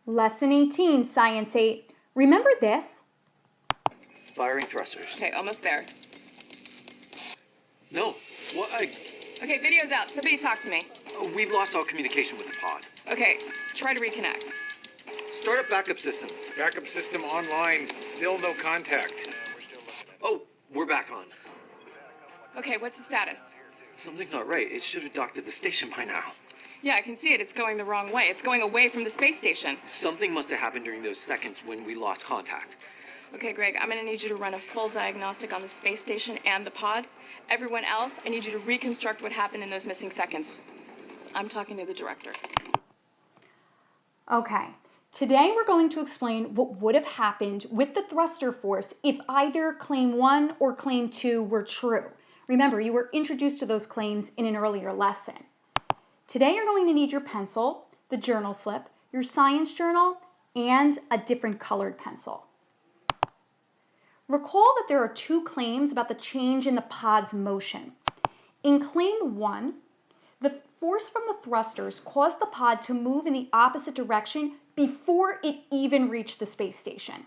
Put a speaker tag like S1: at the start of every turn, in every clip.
S1: Lesson 18, Science 8. Remember this?
S2: Firing thrusters.
S3: Okay, almost there.
S2: No. What?
S3: Okay, video's out. Somebody talk to me.
S2: We've lost all communication with the pod.
S3: Okay, try to reconnect.
S2: Start up backup systems.
S4: Backup system online. Still no contact.
S2: Oh, we're back on.
S3: Okay, what's the status?
S2: Something's not right. It should have docked at the station by now.
S3: Yeah, I can see it. It's going the wrong way. It's going away from the space station.
S2: Something must have happened during those seconds when we lost contact.
S3: Okay, Greg, I'm gonna need you to run a full diagnostic on the space station and the pod. Everyone else, I need you to reconstruct what happened in those missing seconds. I'm talking to the director.
S1: Okay, today we're going to explain what would have happened with the thruster force if either claim 1 or claim 2 were true. Remember, you were introduced to those claims in an earlier lesson. Today you're going to need your pencil, the journal slip, your science journal, and a different colored pencil. Recall that there are two claims about the change in the pod's motion. In claim 1, the force from the thrusters caused the pod to move in the opposite direction before it even reached the space station.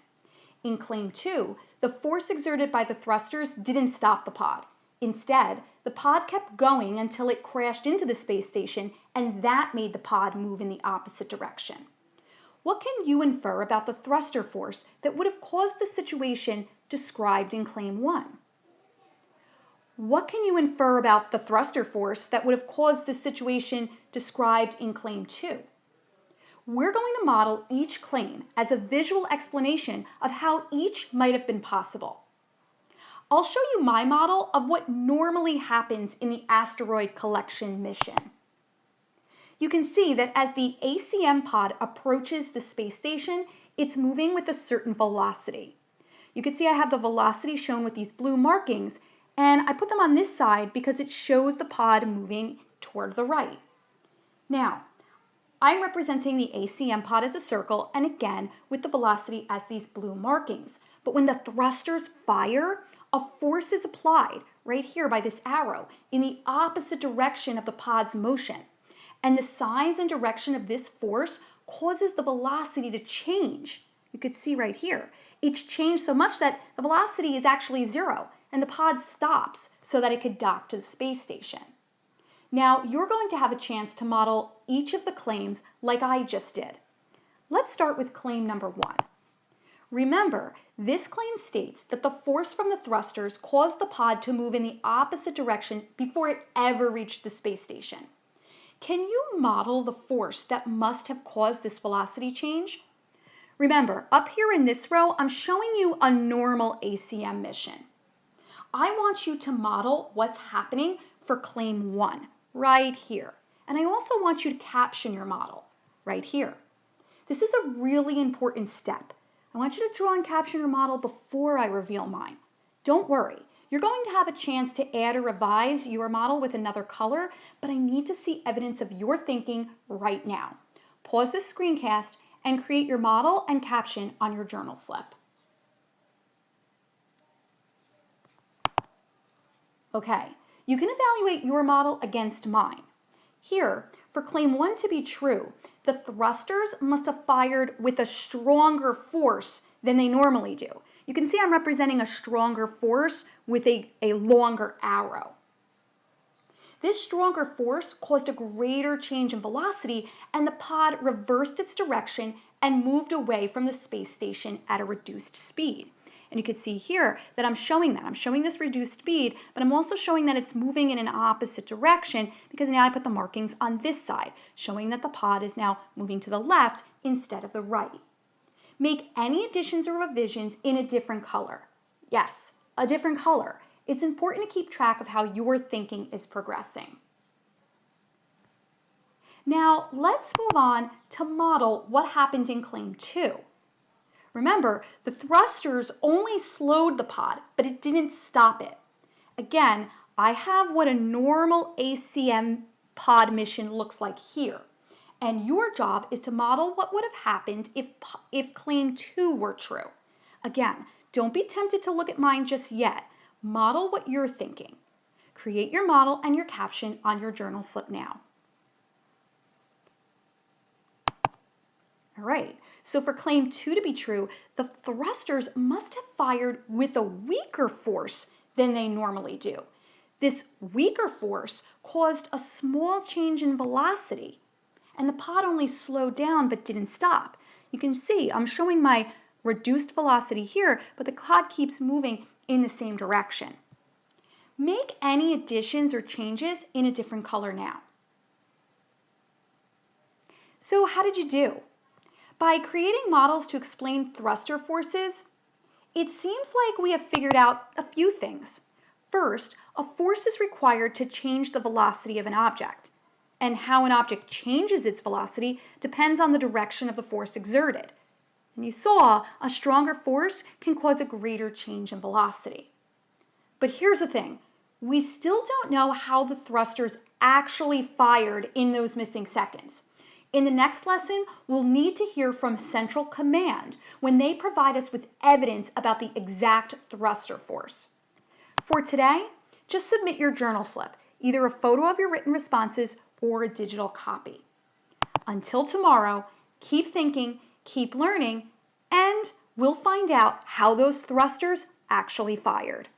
S1: In claim 2, the force exerted by the thrusters didn't stop the pod. Instead, the pod kept going until it crashed into the space station, and that made the pod move in the opposite direction. What can you infer about the thruster force that would have caused the situation described in claim 1? What can you infer about the thruster force that would have caused the situation described in claim 2? We're going to model each claim as a visual explanation of how each might have been possible. I'll show you my model of what normally happens in the asteroid collection mission. You can see that as the ACM pod approaches the space station, it's moving with a certain velocity. You can see I have the velocity shown with these blue markings, and I put them on this side because it shows the pod moving toward the right. Now, I'm representing the ACM pod as a circle, and again with the velocity as these blue markings. But when the thrusters fire, a force is applied right here by this arrow in the opposite direction of the pod's motion. And the size and direction of this force causes the velocity to change. You could see right here. It's changed so much that the velocity is actually 0, and the pod stops so that it could dock to the space station. Now, you're going to have a chance to model each of the claims like I just did. Let's start with claim number 1. Remember, this claim states that the force from the thrusters caused the pod to move in the opposite direction before it ever reached the space station. Can you model the force that must have caused this velocity change? Remember, up here in this row, I'm showing you a normal ACM mission. I want you to model what's happening for claim 1, right here. And I also want you to caption your model, right here. This is a really important step. I want you to draw and caption your model before I reveal mine. Don't worry. You're going to have a chance to add or revise your model with another color, but I need to see evidence of your thinking right now. Pause this screencast and create your model and caption on your journal slip. Okay, you can evaluate your model against mine. Here, for claim 1 to be true, the thrusters must have fired with a stronger force than they normally do. You can see I'm representing a stronger force with a longer arrow. This stronger force caused a greater change in velocity, and the pod reversed its direction and moved away from the space station at a reduced speed. And you can see here that I'm showing that. I'm showing this reduced speed, but I'm also showing that it's moving in an opposite direction because now I put the markings on this side, showing that the pod is now moving to the left instead of the right. Make any additions or revisions in a different color. Yes, a different color. It's important to keep track of how your thinking is progressing. Now, let's move on to model what happened in claim 2. Remember, the thrusters only slowed the pod, but it didn't stop it. Again, I have what a normal ACM pod mission looks like here. And your job is to model what would have happened if claim 2 were true. Again, don't be tempted to look at mine just yet. Model what you're thinking. Create your model and your caption on your journal slip now. All right, so for claim 2 to be true, the thrusters must have fired with a weaker force than they normally do. This weaker force caused a small change in velocity, and the pod only slowed down but didn't stop. You can see I'm showing my reduced velocity here, but the pod keeps moving in the same direction. Make any additions or changes in a different color now. So how did you do? By creating models to explain thruster forces, it seems like we have figured out a few things. First, a force is required to change the velocity of an object, and how an object changes its velocity depends on the direction of the force exerted. And you saw a stronger force can cause a greater change in velocity. But here's the thing, we still don't know how the thrusters actually fired in those missing seconds. In the next lesson, we'll need to hear from Central Command when they provide us with evidence about the exact thruster force. For today, just submit your journal slip, either a photo of your written responses or a digital copy. Until tomorrow, keep thinking, keep learning, and we'll find out how those thrusters actually fired.